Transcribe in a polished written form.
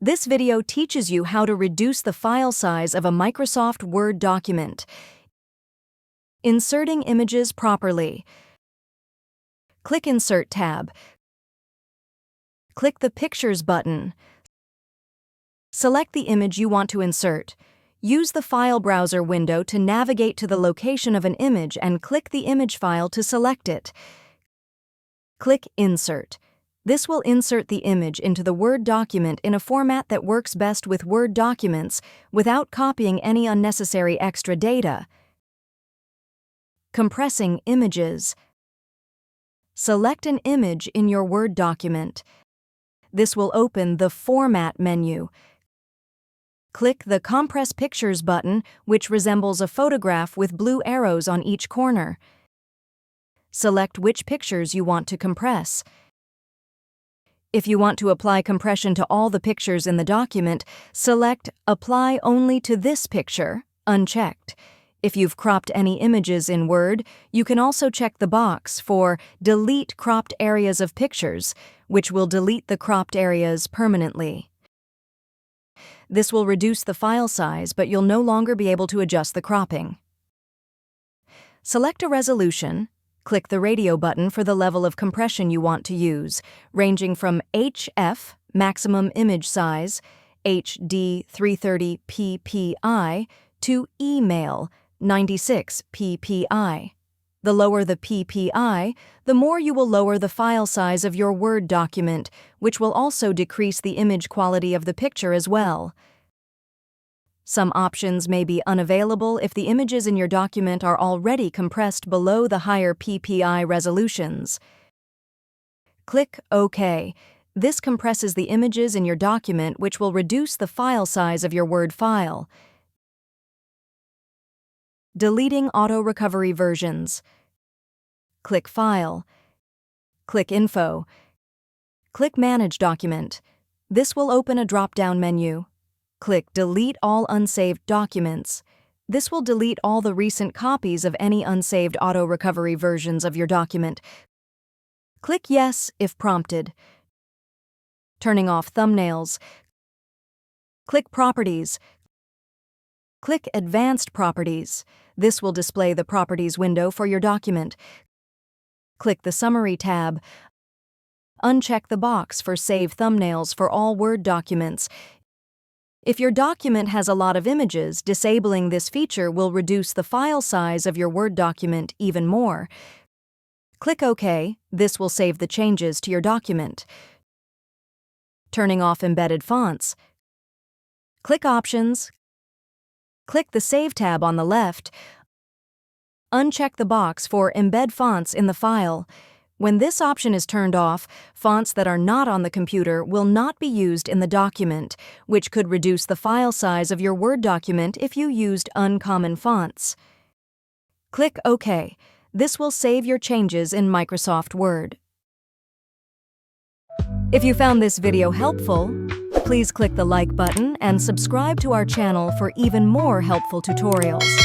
This video teaches you how to reduce the file size of a Microsoft Word document. Inserting images properly. Click Insert tab. Click the Pictures button. Select the image you want to insert. Use the file browser window to navigate to the location of an image and click the image file to select it. Click Insert. This will insert the image into the Word document in a format that works best with Word documents without copying any unnecessary extra data. Compressing images. Select an image in your Word document. This will open the Format menu. Click the Compress Pictures button, which resembles a photograph with blue arrows on each corner. Select which pictures you want to compress. If you want to apply compression to all the pictures in the document, select Apply Only to this picture, unchecked. If you've cropped any images in Word, you can also check the box for Delete Cropped Areas of Pictures, which will delete the cropped areas permanently. This will reduce the file size, but you'll no longer be able to adjust the cropping. Select a resolution. Click the radio button for the level of compression you want to use, ranging from HF, maximum image size, HD 330 ppi, to email 96 ppi. The lower the ppi, the more you will lower the file size of your Word document, which will also decrease the image quality of the picture as well. Some options may be unavailable if the images in your document are already compressed below the higher ppi resolutions. Click OK. This compresses the images in your document, which will reduce the file size of your Word file. Deleting auto-recovery versions. Click File. Click Info. Click Manage Document. This will open a drop-down menu. Click Delete All Unsaved Documents. This will delete all the recent copies of any unsaved auto-recovery versions of your document. Click Yes if prompted. Turning off thumbnails. Click Properties. Click Advanced Properties. This will display the Properties window for your document. Click the Summary tab. Uncheck the box for Save Thumbnails for all Word documents. If your document has a lot of images, disabling this feature will reduce the file size of your Word document even more. Click OK. This will save the changes to your document. Turning off embedded fonts. Click Options. Click the Save tab on the left. Uncheck the box for Embed fonts in the file. When this option is turned off, fonts that are not on the computer will not be used in the document, which could reduce the file size of your Word document if you used uncommon fonts. Click OK. This will save your changes in Microsoft Word. If you found this video helpful, please click the like button and subscribe to our channel for even more helpful tutorials.